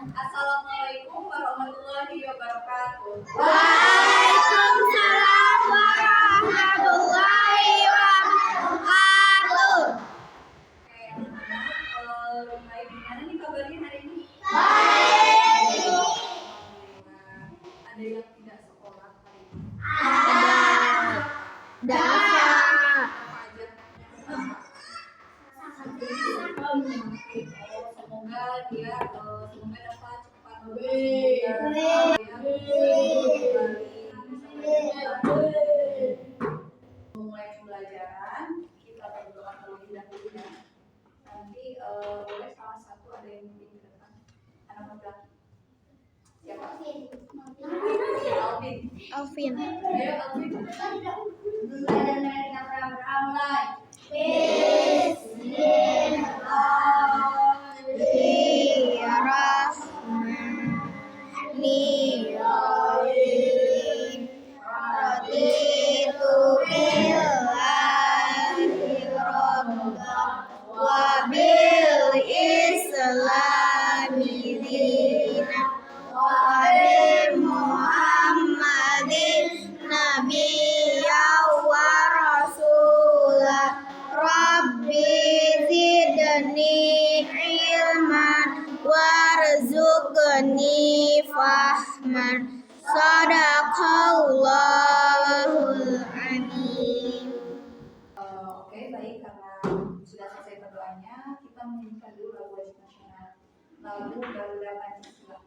Assalamualaikum warahmatullahi wabarakatuh. Waalaikumsalam warahmatullahi wabarakatuh. Oke, hai, gimana nih kabarnya hari ini? Baik. Ada yang tidak sekolah hari ini? Ada. Apa aja? Semoga dia semoga dapat cepat memulai pembelajaran. Kita berdoa terlebih dahulu ya. Nanti boleh salah satu ada yang mungkin ke depan. Anak laki-laki. Siapa? Alvin. Ayo Alvin. Bismillahirrahmanirrahim. Raditu billahi rabban wa bil islami dinan wa bi Muhammadin nabiyyan wa rasulan. Rabbi zidni ilman warzuqni fahman. Sadaqallahul azim. Oke, baik, karena sudah selesai berdoanya, kita menyanyikan dulu lagu wajib nasional. Lagu Garuda Pancasila.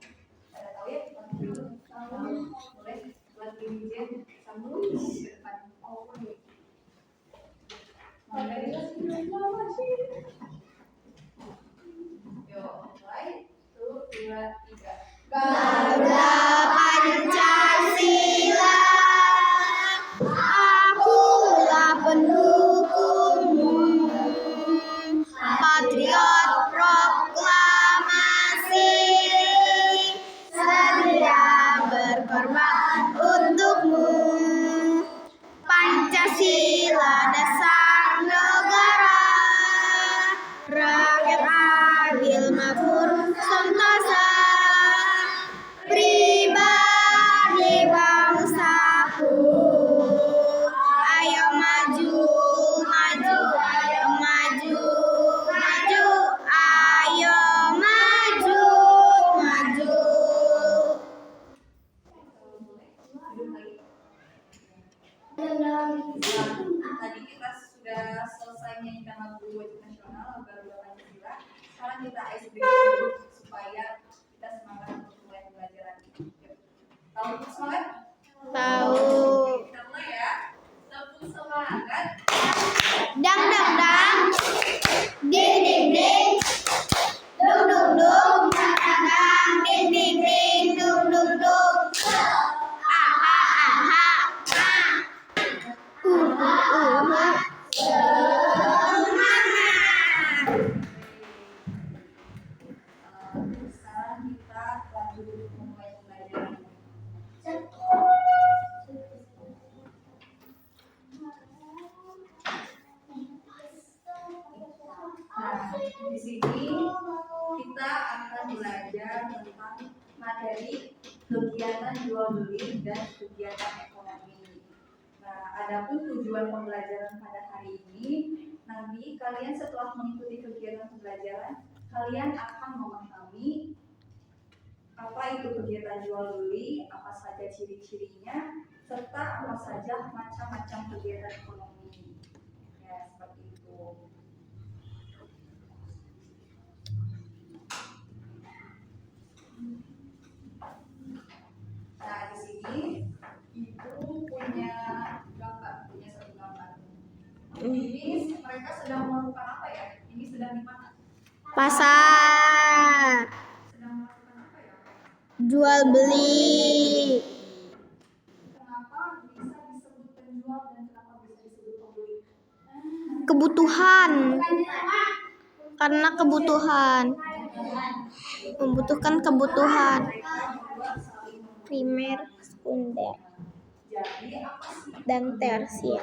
Pada tahu ya? Lagu itu? Boleh buat DJ sambung di depan. Oh, boleh. Mulai masih. Yuk, mulai. 1, 2, 3. Garuda Pancasila, akulah pendukungmu, patriot proklamasi, sedia berkorban untukmu. Pancasila dasar negara, rakyat adil makmur sentosa, pribadi bangsaku. Ayo maju, maju, ayo maju, maju, ayo maju, maju. Tadi kita sudah selesai menyanyikan lagu wajib nasional Garuda Pancasila. Sekarang kita icebreaker dulu supaya kita semangat untuk mulai pembelajaran. Tahu untuk semangat? Tahu. Kita mulai ya. Tepuk semangat. Dang dang dang, ding ding ding, dung dung dung, dang dang dang, ding ding ding, dung dung dung. Aha aha ah, semangat. Sekarang kita lanjut untuk memulai pembelajaran. Nah, di sini kita akan belajar tentang materi kegiatan jual beli dan kegiatan ekonomi. Nah, adapun tujuan pembelajaran pada hari ini, nanti kalian setelah mengikuti kegiatan pembelajaran, kalian akan memahami apa itu kegiatan jual beli, apa saja ciri-cirinya, serta apa saja macam-macam kegiatan ekonomi. Ya, seperti itu. Nah, di sini ibu punya gambar, punya satu gambar. Ini mereka sedang melakukan apa ya? Ini sedang di mana? Pasar, Sedang melakukan apa ya? jual beli, Kenapa bisa disebut penjual dan kenapa bisa disebut pembeli? kebutuhan, karena kebutuhan, membutuhkan kebutuhan Mereka berdua saling membutuhkan. primer, sekunder, Jadi apa sih? dan tersier.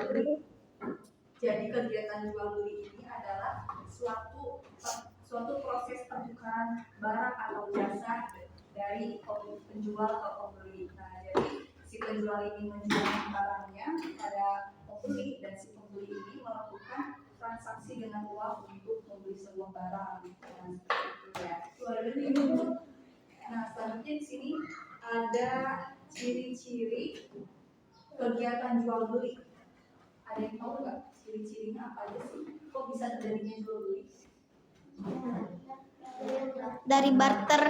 Jadi kegiatan jual beli ini adalah suatu proses pertukaran barang atau jasa dari penjual ke pembeli. Nah, jadi si penjual ini menjual barangnya pada pembeli dan si pembeli ini melakukan transaksi dengan uang untuk membeli sebuah barang. Nah, seperti itu ya. Nah, selanjutnya di sini ada ciri-ciri kegiatan jual beli. Ada yang tahu nggak ciri-cirinya apa aja sih? Kok bisa terjadinya jual beli? Dari barter.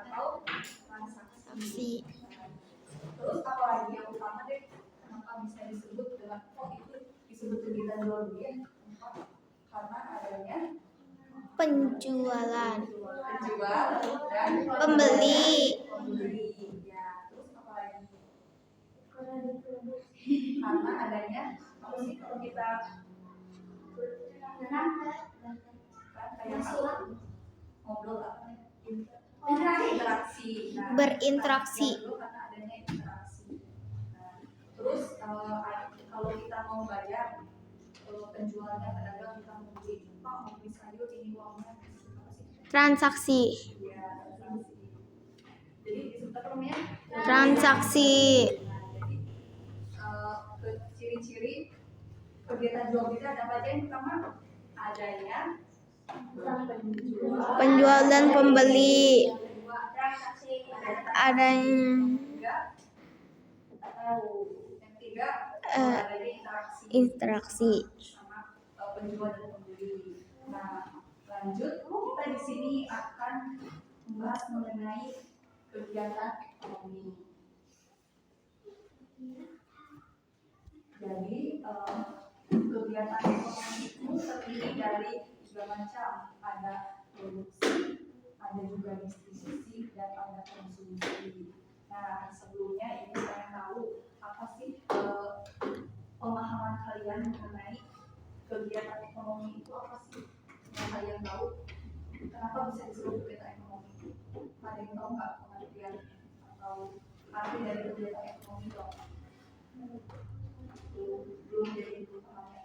Atau transaksi. Si. Terus apa lagi yang utama deh? Kenapa bisa disebut dengan itu disebut kegiatan jual beli ya? Karena adanya Penjualan. penjual dan Pembeli. Ya, terus apa lagi? Karena adanya apa sih kalau kita kan kayak ngobrol apa interaksi. Nah, Berinteraksi. karena adanya interaksi. Nah, terus kalau kita mau bayar penjualnya pedagang kita mau beli Pak mau beli sayur ini uangnya Transaksi. ya transaksi. Jadi disebut apa namanya? Transaksi. Jadi ciri-ciri kegiatan jual beli ada apa aja? Yang pertama adanya Penjual dan pembeli. Adanya yang tiga adanya interaksi. sama penjual dan pembeli. Nah, lanjut kita di sini akan membahas mengenai kegiatan ekonomi. Jadi kegiatan ekonomi itu terdiri dari tiga macam, ada produksi, ada juga distribusi, dan ada konsumsi. Nah, sebelumnya ini saya tahu apa sih pemahaman kalian mengenai kegiatan ekonomi itu apa sih? Yang kalian tahu? Kenapa bisa disebut kegiatan ekonomi? Ada yang tahu nggak pengertian atau arti dari kegiatan ekonomi itu? Belum jadi itu pahamnya.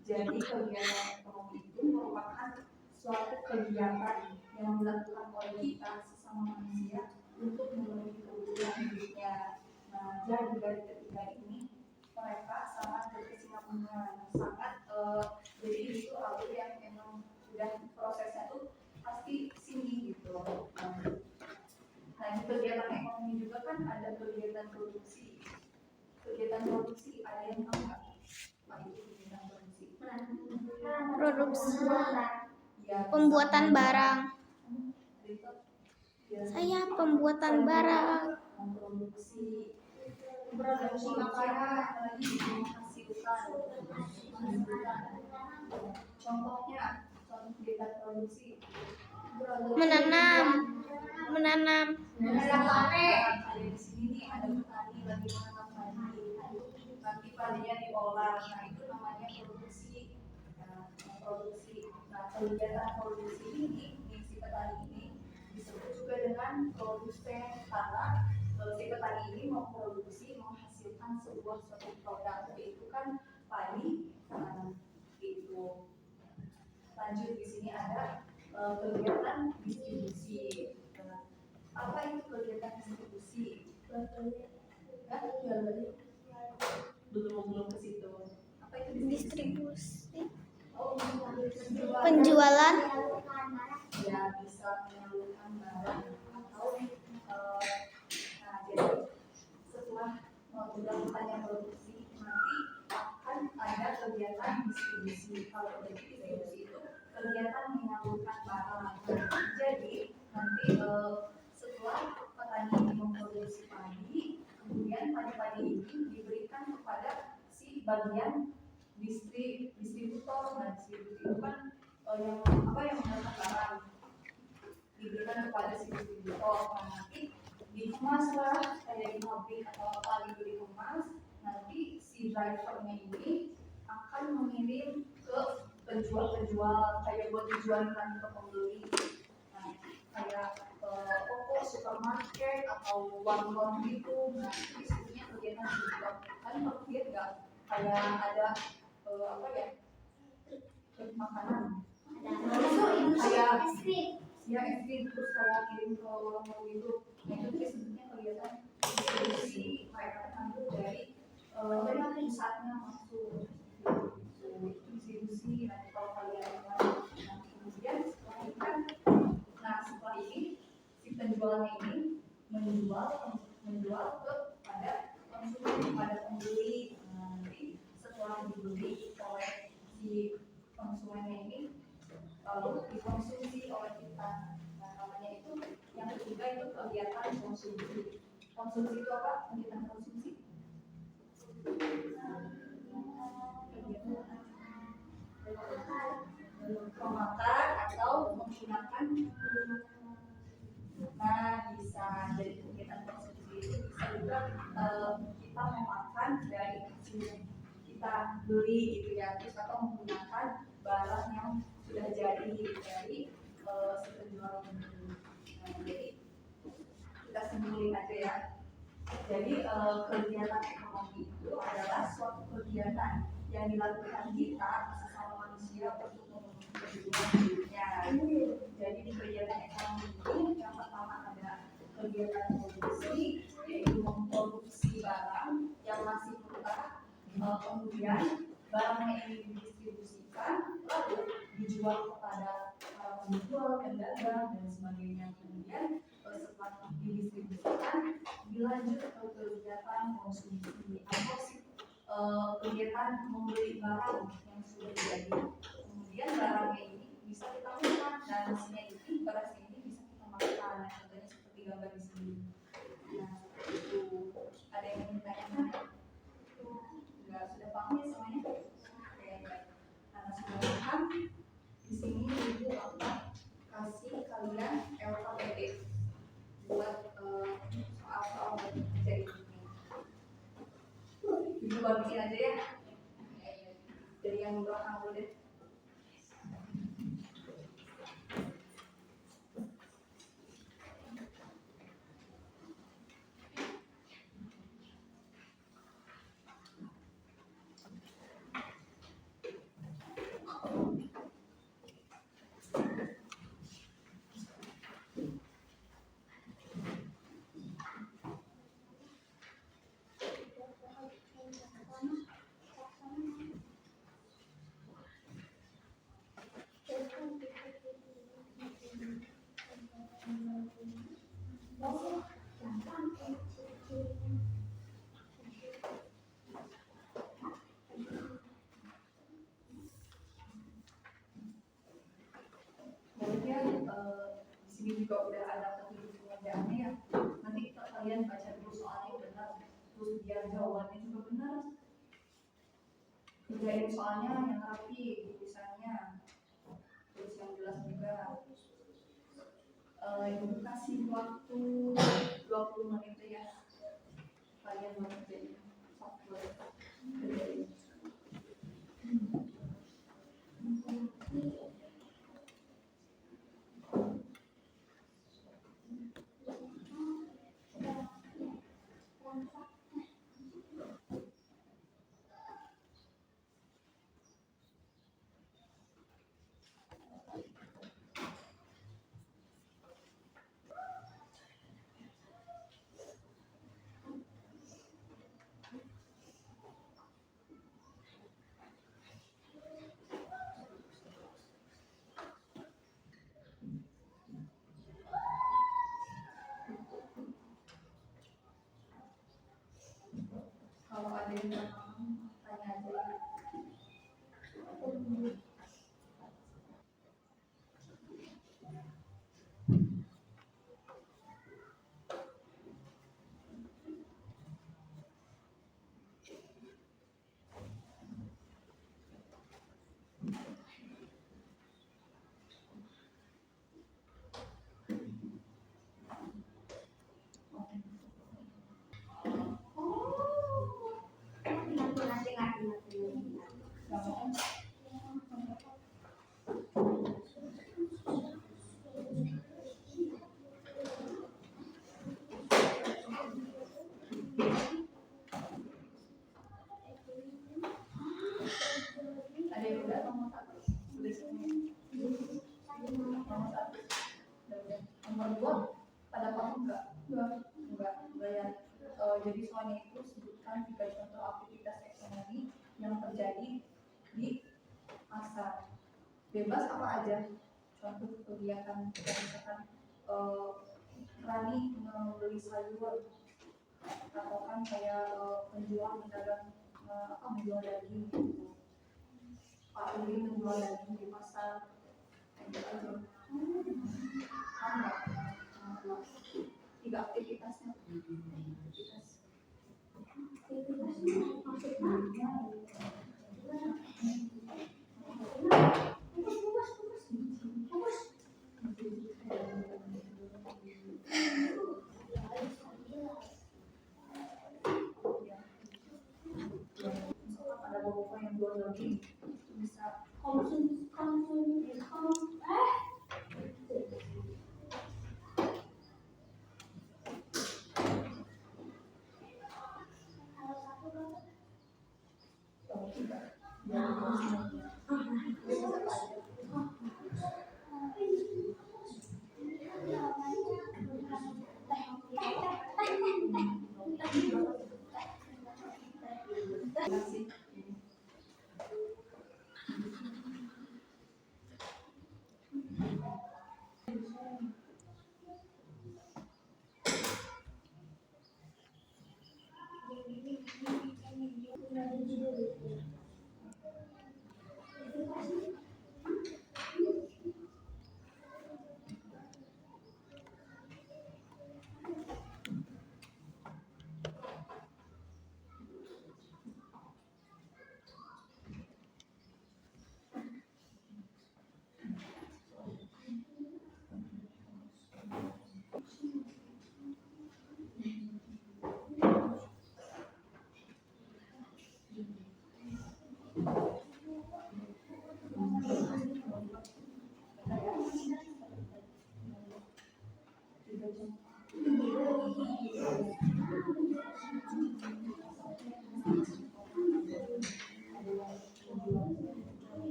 Jadi kegiatan ekonomi itu merupakan suatu kegiatan yang dilakukan oleh kita sesama manusia untuk memenuhi kebutuhan hidupnya. Nah, jadi dari ketiga ini mereka sangat berkesinambungan, sangat jadi itu alur yang memang sudah prosesnya tuh pasti sini gitu. Nah, di kegiatan ekonomi juga kan ada kegiatan produksi. Kegiatan produksi ada yang tahu nggak? Apa itu kegiatan produksi? Produksi. Ya, Pembuatan barang. Ya, Saya pembuatan barang. memproduksi makanan lagi menghasilkan. Contohnya, contoh kegiatan produksi Menanam. ada di sini nih ada petani lagi menanam padi, nanti padinya diolah, nah itu namanya produksi. Nah kegiatan produksi ini si petani ini disebut juga dengan produsen karena si petani ini memproduksi menghasilkan sebuah suatu produk yaitu kan padi. Itu lanjut di sini ada kegiatan distribusi. Apa itu kegiatan distribusi? Belum ke situ. Apa itu distribusi? Penjualan. Ya bisa menyalurkan barang atau nah jadi setelah melakukan yang produksi nanti akan ada kegiatan distribusi. Kalau distribusi itu kegiatan menyalurkan barang. Jadi nanti setelah petani ini memproduksi padi, kemudian padi-padi ini diberikan kepada si bagian distributor. Nah, distributor itu kan yang mengantar barang diberikan kepada si distributor. Nah, nanti dikemas lah kayak di pabrik atau apa gitu dikemas. Nanti si drivernya ini akan mengirim ke penjual-penjual kayak buat dijual nanti ke pembeli. Nah, kayak toko, supermarket atau warung gitu. Nah, ini sebenarnya kegiatan distributor. Kan kalau lihat nggak kayak ada makanan kayak ya SD terus kayak kirim ke orang tua itu. Nah itu sebenarnya kegiatan distribusi mereka ambil dari pusatnya masuk distribusi. Nanti kalau kalian nah, kemudian setelah itu kan, nah setelah ini si penjualnya ini menjual kepada konsumen, pada pembeli. Nah, nanti setelah dibeli oleh si konsumennya ini lalu dikonsumsi oleh kita. Nah, namanya itu yang ketiga itu kegiatan konsumsi. Konsumsi itu apa? Kegiatan konsumsi. Memakan atau menggunakan. Nah, bisa jadi kegiatan konsumsi itu bisa juga kita memakan dari hasil yang kita beli gitu ya, terus atau menggunakan barang yang sudah jadi dari si penjual ini. Nah, jadi kita simpulin aja ya. Jadi kegiatan ekonomi itu adalah suatu kegiatan yang dilakukan kita sesama manusia untuk memenuhi kebutuhan hidupnya. Jadi di kegiatan ekonomi ini yang pertama ada kegiatan produksi, yaitu memproduksi barang yang masih mentah, kemudian barangnya ini didistribusikan lalu dijual kepada para penjual, pedagang dan sebagainya. Kemudian setelah didistribusikan dilanjut ke kegiatan konsumsi atau kegiatan membeli barang yang sudah jadi. Kemudian barangnya ini bisa kita makan dan hasilnya ini berasnya ini bisa kita makan. Nah, contohnya seperti gambar di sini. Nah, itu ada yang ingin tanya? Sudah paham ya semuanya? Oke, baik. Karena sudah paham, di sini ibu akan kasih kalian LKPD buat soal-soal materi ini. Ibu bagiin aja ya. Dari yang belakang dulu deh. Di sini juga udah ada petunjuk pengerjaannya ya. Nanti kalian baca dulu soalnya benar, terus biar jawabannya juga benar. Kerjain soalnya yang rapi, tulisannya terus yang jelas juga. Ibu kasih waktu 20 menit ya. Kalian mau kerjain software kerjain. Kalau ada yang nggak paham, tanya aja ya. Nomor 2, pada kamu enggak ya. Jadi soalnya itu sebutkan 3 contoh aktivitas ekonomi yang terjadi di pasar. Bebas apa aja contoh kegiatan, misalkan Rani membeli sayur, atau kan kayak penjual pedagang menjual daging gitu. Pak Uli menjual daging di pasar gitu aja. Apa? 3 aktivitasnya. Ada beberapa yang jual daging bisa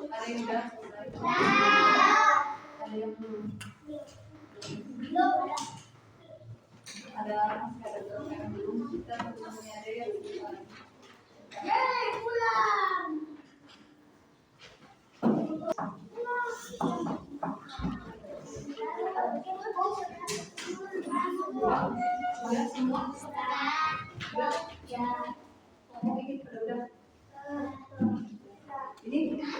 Ada yang udah selesai? Ada yang belum? Ada masih ada beberapa yang belum. Kita belum ada yang belum. Udah semua? Udah? Ngomong ini udah. Ini udah.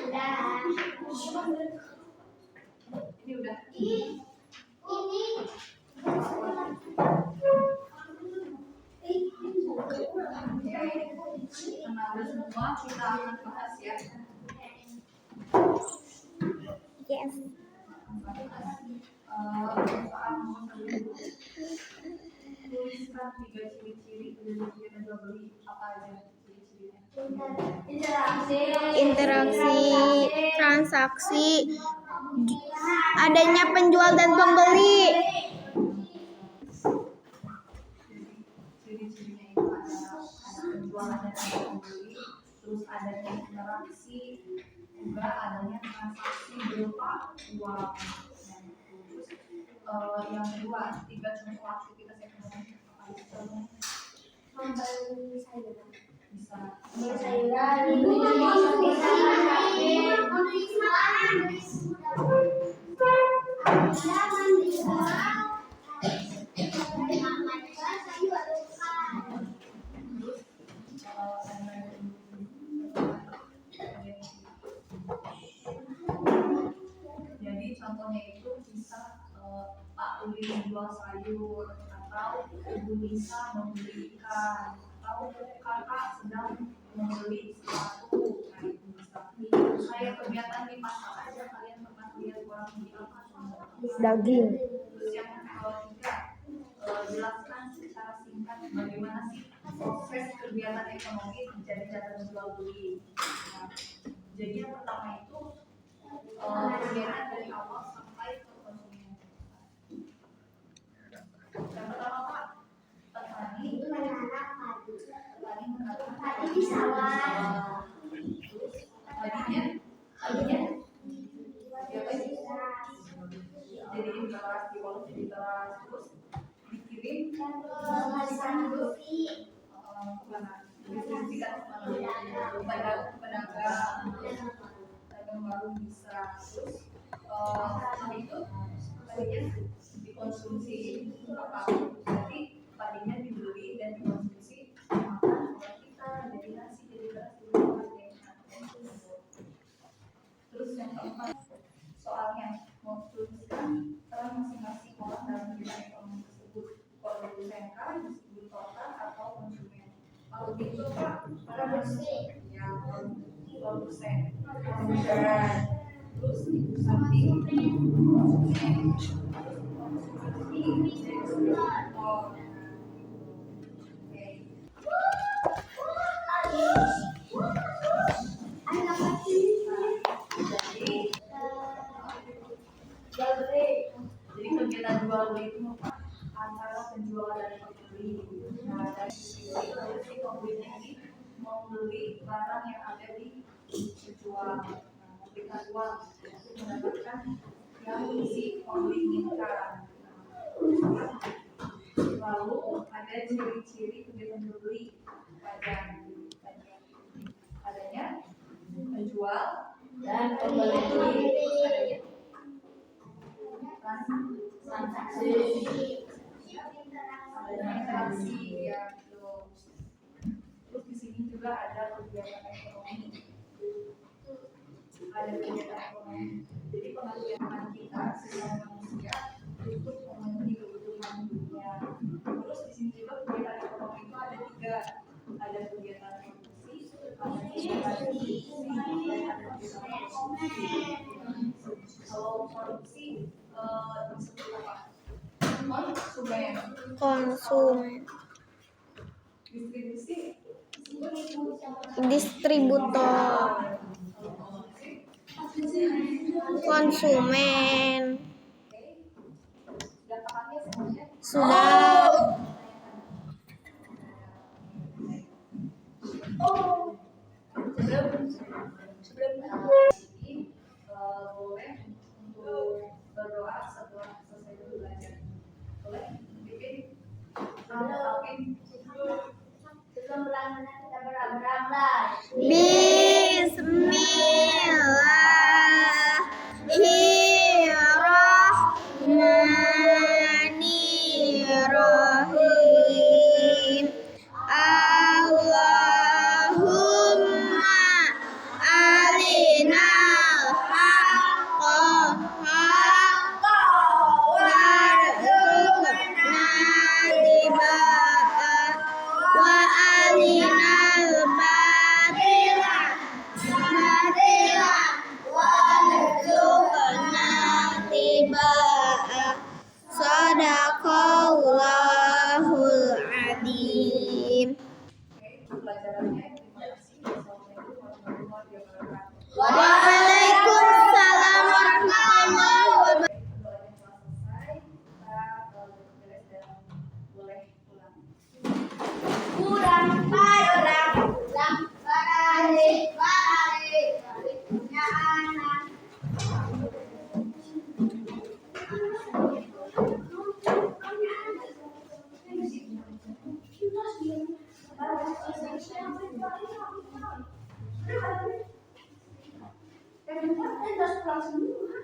Karena udah semua kita akan bahas ya. Yes. Tuliskan 3 ciri-ciri kemudian jual beli apa aja ciri-cirinya? Interaksi, transaksi, adanya penjual dan pembeli. Ciri-cirinya itu ada penjual, ada pembeli, terus adanya interaksi, juga adanya transaksi berupa uang. Terus yang kedua, 3 contoh aktivitas ekonomi apa aja contohnya? Membeli sayuran. Bisa Membeli sayuran, membeli jadi contohnya itu bisa Pak Uli menjual sayur, atau Ibu Nisa membeli ikan, atau kakak sedang membeli sepatu. Nah, itu bisa. Kayak kegiatan di pasar aja, kalian pernah lihat orang beli apa? daging. Terus yang ketiga, jelaskan secara singkat bagaimana sih proses kegiatan ekonomi menjadi cara jual beli. Nah, jadi yang pertama itu kegiatan dari awal sampai ke konsumen. Yang pertama Pak, petani menanam padi di sawah. Terus padinya siapa sih? Jadi beras, diolah jadi beras, terus dikirim ke distribusikan kepada pedagang baru bisa. Terus setelah itu padinya dikonsumsi apa? Jadi padinya dibeli dan dikonsumsi makan oleh kita, jadi nasi, jadi beras, jadi terus yang keempat, soalnya mau tuliskan peran masing-masing orang dalam bidang ekonomi tersebut. Kalau produsen disebut total atau konsumen. Kalau gitu Pak, produsen ya, produsen, terus ibu samping konsumen, jadi kegiatan jual beli itu antara penjual dan pembeli. Nah, dari sisi si pembelinya ini mau beli barang yang ada di penjual, memberikan uang untuk mendapatkan yang si pembeli inginkan. Lalu ada ciri-ciri kegiatan jual beli adanya penjual dan pembeli, adanya transaksi, adanya interaksi ya. Terus di sini juga ada kegiatan ekonomi. Jadi pengertian kita sebagai manusia untuk memenuhi kebutuhan dunia. Terus di sini juga kegiatan ekonomi itu ada 3, ada kegiatan produksi, ada kegiatan distribusi, dan ada kegiatan konsumsi. Kalau produksi disebut apa? Konsumen. Distribusi Distributor. Konsumen. Sudah. ini boleh untuk berdoa setelah selesai belajar. Boleh bikin sebelum pelaksanaan kita berdoa. Bismillahirrahmanirrahim. Kan harus pulang semua.